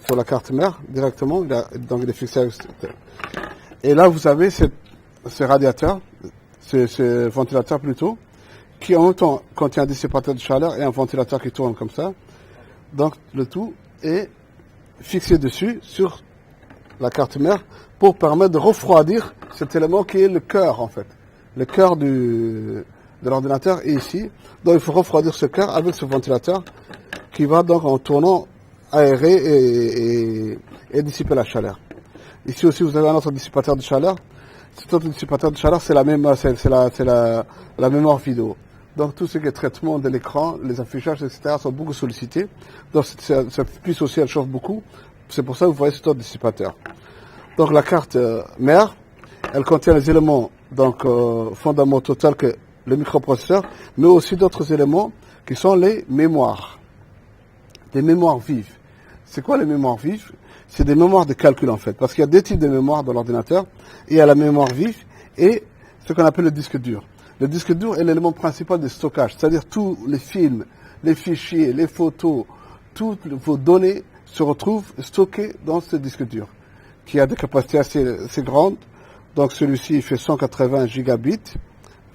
sur la carte mère directement, donc il est fixé avec... Et là vous avez ce radiateur, ce ventilateur plutôt, qui en même temps contient un dissipateur de chaleur et un ventilateur qui tourne comme ça. Donc le tout est fixé dessus sur la carte mère pour permettre de refroidir cet élément qui est le cœur en fait. Le cœur de l'ordinateur est ici. Donc il faut refroidir ce cœur avec ce ventilateur qui va donc en tournant aérer et dissiper la chaleur. Ici aussi vous avez un autre dissipateur de chaleur. Cet autre dissipateur de chaleur c'est la mémoire vidéo. Donc tout ce qui est traitement de l'écran, les affichages, etc. sont beaucoup sollicités. Donc cette puce aussi elle chauffe beaucoup. C'est pour ça que vous voyez cet autre dissipateur. Donc la carte mère, elle contient les éléments donc fondamentaux tels que le microprocesseur, mais aussi d'autres éléments qui sont les mémoires. Des mémoires vives. C'est quoi les mémoires vives? C'est des mémoires de calcul en fait, parce qu'il y a deux types de mémoire dans l'ordinateur. Il y a la mémoire vive et ce qu'on appelle le disque dur. Le disque dur est l'élément principal de stockage, c'est-à-dire tous les films, les fichiers, les photos, toutes vos données se retrouvent stockées dans ce disque dur, qui a des capacités assez grandes. Donc celui-ci il fait 180 gigabits,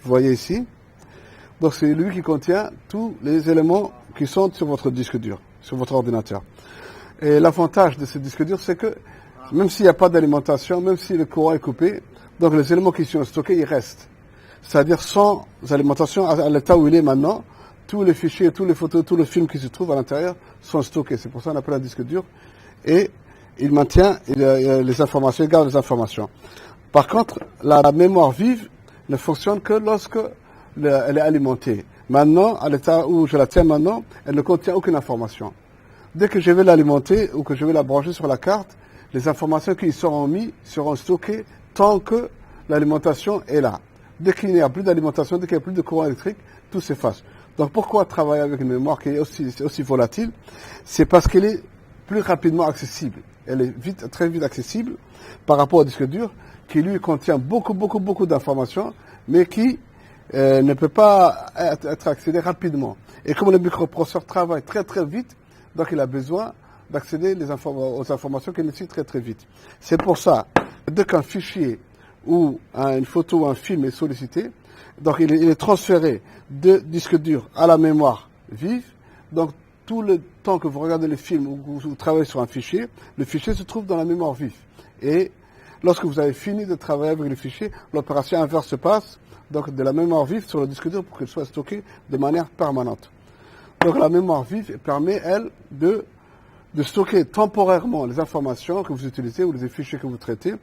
vous voyez ici. Donc c'est lui qui contient tous les éléments qui sont sur votre disque dur, sur votre ordinateur. Et l'avantage de ce disque dur, c'est que même s'il n'y a pas d'alimentation, même si le courant est coupé, donc les éléments qui sont stockés, ils restent. C'est-à-dire sans alimentation, à l'état où il est maintenant, tous les fichiers, toutes les photos, tous les films qui se trouvent à l'intérieur sont stockés. C'est pour ça qu'on appelle un disque dur. Et il maintient les informations, il garde les informations. Par contre, la mémoire vive ne fonctionne que lorsque elle est alimentée. Maintenant, à l'état où je la tiens maintenant, elle ne contient aucune information. Dès que je vais l'alimenter ou que je vais la brancher sur la carte, les informations qui y seront mises seront stockées tant que l'alimentation est là. Dès qu'il n'y a plus d'alimentation, dès qu'il n'y a plus de courant électrique, tout s'efface. Donc pourquoi travailler avec une mémoire qui est aussi volatile? C'est parce qu'elle est plus rapidement accessible. Elle est très vite accessible par rapport au disque dur, qui lui contient beaucoup d'informations, mais qui ne peut pas être accédé rapidement. Et comme le microprocesseur travaille très vite, donc il a besoin d'accéder aux informations qu'il nécessite très vite. C'est pour ça, dès qu'un fichier ou une photo ou un film est sollicité, donc il est transféré de disque dur à la mémoire vive. Donc tout le temps que vous regardez le film ou que vous travaillez sur un fichier, le fichier se trouve dans la mémoire vive. Et lorsque vous avez fini de travailler avec le fichier, l'opération inverse se passe, donc de la mémoire vive sur le disque dur pour qu'il soit stocké de manière permanente. Donc la mémoire vive permet, elle, de stocker temporairement les informations que vous utilisez ou les fichiers que vous traitez.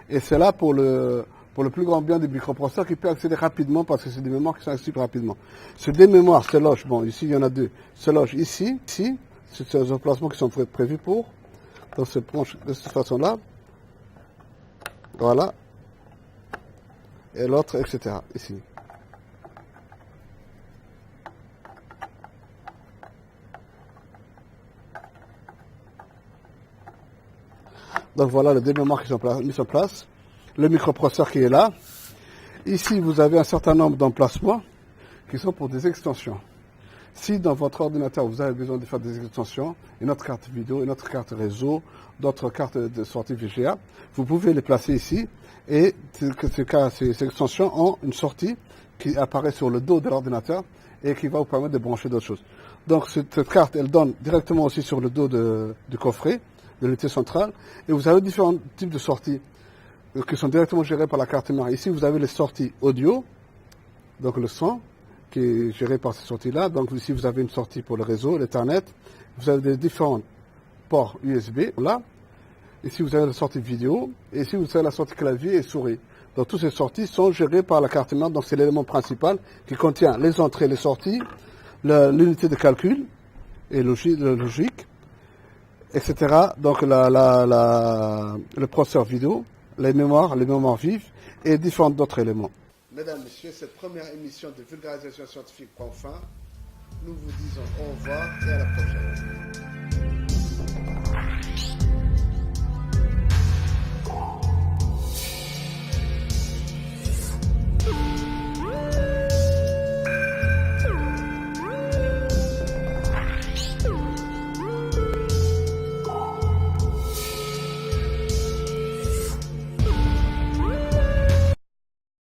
Et c'est là pour le plus grand bien du microprocesseur qui peut accéder rapidement parce que c'est des mémoires qui sont accessibles rapidement. Ces deux mémoires se logent, bon ici il y en a deux, se logent ici, c'est des emplacements qui sont prévus pour. Donc se penche de cette façon-là. Voilà. Et l'autre, etc. ici. Donc voilà les deux mémoires qui sont mises en place. Le microprocesseur qui est là. Ici, vous avez un certain nombre d'emplacements qui sont pour des extensions. Si dans votre ordinateur, vous avez besoin de faire des extensions, une autre carte vidéo, une autre carte réseau, d'autres cartes de sortie VGA, vous pouvez les placer ici et ces extensions ont une sortie qui apparaît sur le dos de l'ordinateur et qui va vous permettre de brancher d'autres choses. Donc cette carte, elle donne directement aussi sur le dos du coffret, de l'unité centrale, et vous avez différents types de sorties qui sont directement gérées par la carte mère. Ici, vous avez les sorties audio, donc le son, qui est géré par ces sorties-là. Donc ici, vous avez une sortie pour le réseau, l'Ethernet. Vous avez des différents ports USB, là. Ici, vous avez la sortie vidéo, et ici, vous avez la sortie clavier et souris. Donc toutes ces sorties sont gérées par la carte mère, donc c'est l'élément principal qui contient les entrées, les sorties, l'unité de calcul et logique, etc. Donc le processeur vidéo, les mémoires vives et différents d'autres éléments. Mesdames, Messieurs, cette première émission de vulgarisation scientifique prend fin. Nous vous disons au revoir et à la prochaine.